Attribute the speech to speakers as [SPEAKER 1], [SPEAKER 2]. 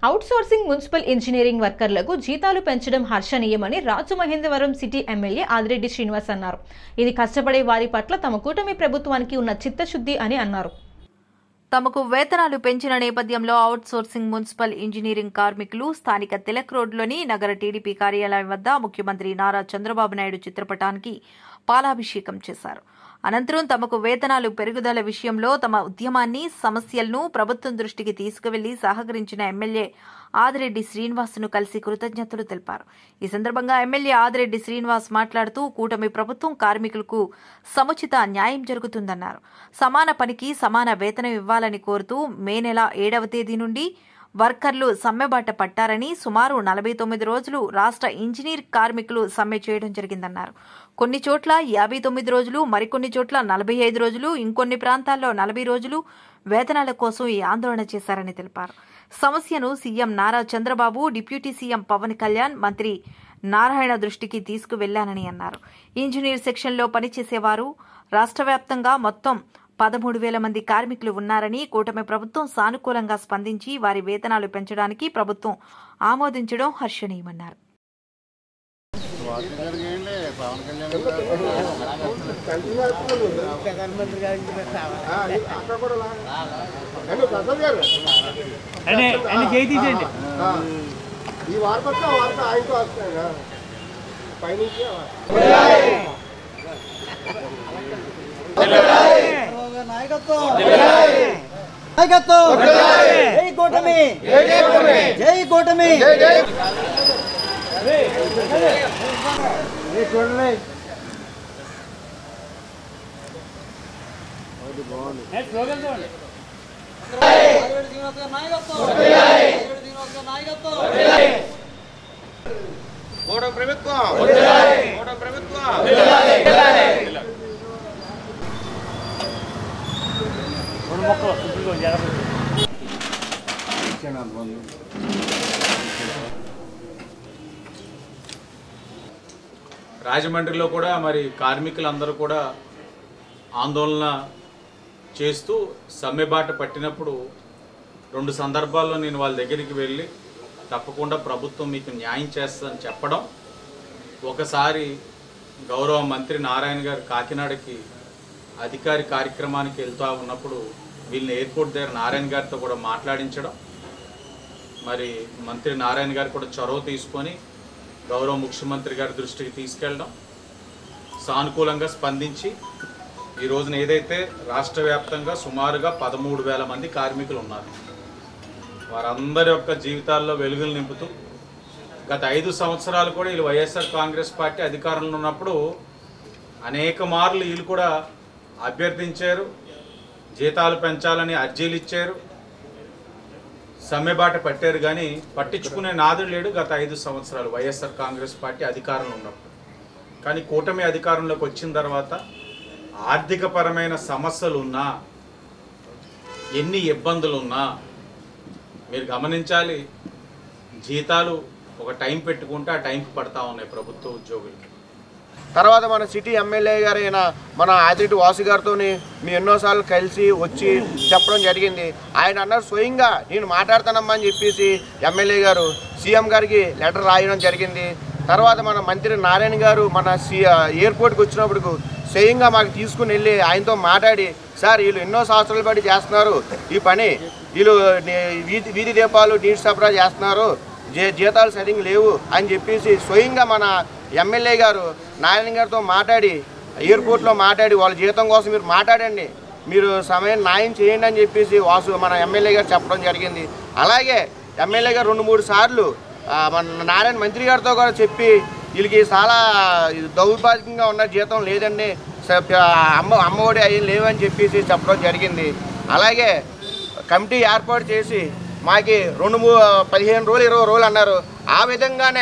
[SPEAKER 1] Outsourcing municipal engineering వర్కర్లకు జీతాలు పెంచడం హర్షణీయమని రాజమహేంద్రవరం సిటీ ఎమ్మెల్యే ఆదిరెడ్డి శ్రీనివాస్ అన్నారు. ఇది కష్టపడే వారి పట్ల తమ కూటమి ప్రభుత్వానికి ఉన్న చిత్తశుద్ధి అని అన్నారు.
[SPEAKER 2] తమకు వేతనాలు పెంచిన నేపథ్యంలో అవుట్సోర్సింగ్ మున్సిపల్ ఇంజనీరింగ్ కార్మికులు స్థానిక తిలక్ రోడ్లోని నగర టీడీపీ కార్యాలయం వద్ద ముఖ్యమంత్రి నారా చంద్రబాబు నాయుడు చిత్రపటానికి పాలాభిషేకం చేశారు. అనంతరం తమకు వేతనాలు పెరుగుదల విషయంలో తమ ఉద్యమాన్ని, సమస్యలను ప్రభుత్వం దృష్టికి తీసుకువెళ్లి సహకరించిన ఎమ్మెల్యే ఆదిరెడ్డి శ్రీనివాస్ను కలిసి కృతజ్ఞతలు తెలిపారు. ఈ సందర్భంగా ఎమ్మెల్యే ఆదిరెడ్డి శ్రీనివాస్ మాట్లాడుతూ కూటమి ప్రభుత్వం కార్మికులకు సముచిత న్యాయం జరుగుతుందన్నారు. సమాన పనికి సమాన వేతనం ఇవ్వాలని కోరుతూ మే నెల 7వ తేదీ నుండి వర్కర్లు సమ్మెబాట పట్టారని, సుమారు 49 రోజులు రాష్ట్ర ఇంజనీర్ కార్మికులు సమ్మె చేయడం జరిగిందన్నారు. కొన్ని చోట్ల 59 రోజులు, మరికొన్ని చోట్ల 45 రోజులు, ఇంకొన్ని ప్రాంతాల్లో 40 రోజులు వేతనాల కోసం ఈ ఆందోళన చేశారని తెలిపారు. సమస్యను CM Nara Chandrababu, deputy CM Pawan Kalyan, మంత్రి నారాయణ దృష్టికి తీసుకువెళ్లానని అన్నారు. ఇంజనీర్ సెక్షన్లో పనిచేసేవారు రాష్ట్ర వ్యాప్తంగా మొత్తం 13,000 మంది కార్మికులు ఉన్నారని, కూటమి ప్రభుత్వం సానుకూలంగా స్పందించి వారి వేతనాలు పెంచడానికి ప్రభుత్వం ఆమోదించడం హర్షణీయమన్నారు.
[SPEAKER 3] జై కూటమి, జై కూటమి.
[SPEAKER 4] రాజమండ్రిలో కూడా మరి కార్మికులందరూ కూడా ఆందోళన చేస్తూ సమ్మెబాట పట్టినప్పుడు 2 సందర్భాల్లో నేను వాళ్ళ దగ్గరికి వెళ్ళి తప్పకుండా ప్రభుత్వం మీకు న్యాయం చేస్తుందని చెప్పడం, ఒకసారి గౌరవ మంత్రి నారాయణ గారు కాకినాడకి అధికారి కార్యక్రమానికి వెళ్తూ ఉన్నప్పుడు వీళ్ళని ఎయిర్పోర్ట్ దగ్గర నారాయణ గారితో కూడా మాట్లాడించడం, మరి మంత్రి నారాయణ గారు కూడా చొరవ తీసుకొని గౌరవ ముఖ్యమంత్రి గారి దృష్టికి తీసుకెళ్ళడం, సానుకూలంగా స్పందించి ఈ రోజున ఏదైతే రాష్ట్ర వ్యాప్తంగా సుమారుగా 13,000 మంది కార్మికులు ఉన్నారు, వారందరి యొక్క జీవితాల్లో వెలుగులు నింపుతూ గత 5 సంవత్సరాలు కూడా వీళ్ళు వైఎస్ఆర్ కాంగ్రెస్ పార్టీ అధికారంలో ఉన్నప్పుడు అనేక మార్లు వీళ్ళు కూడా అభ్యర్థించారు, జీతాలు పెంచాలని అర్జీలు ఇచ్చారు, సమ్మెబాట పట్టారు. కానీ పట్టించుకునే నాదుడు లేడు గత 5 సంవత్సరాలు వైఎస్ఆర్ కాంగ్రెస్ పార్టీ అధికారంలో ఉన్నప్పుడు. కానీ కూటమి అధికారంలోకి వచ్చిన తర్వాత ఆర్థికపరమైన సమస్యలు ఉన్నా, ఎన్ని ఇబ్బందులు ఉన్నా మీరు గమనించాలి, జీతాలు ఒక టైం పెట్టుకుంటే ఆ టైంకి పడతా ఉన్నాయి ప్రభుత్వ ఉద్యోగులకి.
[SPEAKER 5] తర్వాత మన సిటీ ఎమ్మెల్యే గారైన మన ఆదిరెడ్డి వాసు గారితో మీ ఎన్నోసార్లు కలిసి వచ్చి చెప్పడం జరిగింది. ఆయన అన్నారు స్వయంగా నేను మాట్లాడతానమ్మా అని చెప్పేసి ఎమ్మెల్యే గారు సీఎం గారికి లెటర్ రాయడం జరిగింది. తర్వాత మన మంత్రి నారాయణ గారు మన ఎయిర్పోర్ట్కి వచ్చినప్పుడు స్వయంగా మాకు తీసుకుని వెళ్ళి ఆయనతో మాట్లాడి, సార్ వీళ్ళు ఎన్నో సంవత్సరాల బట్టి చేస్తున్నారు ఈ పని, వీళ్ళు వీధి దీపాలు నీటి సరఫరా చేస్తున్నారు, జీతాలు సరిగ్గా లేవు అని చెప్పేసి స్వయంగా మన ఎమ్మెల్యే గారు నారాయణ గారితో మాట్లాడి ఎయిర్పోర్ట్లో మాట్లాడి వాళ్ళ జీతం కోసం మీరు మాట్లాడండి, మీరు సమయం న్యాయం చేయండి అని చెప్పేసి మన ఎమ్మెల్యే గారు చెప్పడం జరిగింది. అలాగే ఎమ్మెల్యే గారు 2-3 సార్లు మన నారాయణ మంత్రి గారితో కూడా చెప్పి వీళ్ళకి చాలా దౌర్భాగ్యంగా ఉన్న జీతం లేదండి, అమ్మఒడి అవి లేవని చెప్పేసి చెప్పడం జరిగింది. అలాగే కమిటీ ఏర్పాటు చేసి మాకి 15 రోజులు 20 రోజులు అన్నారు. ఆ విధంగానే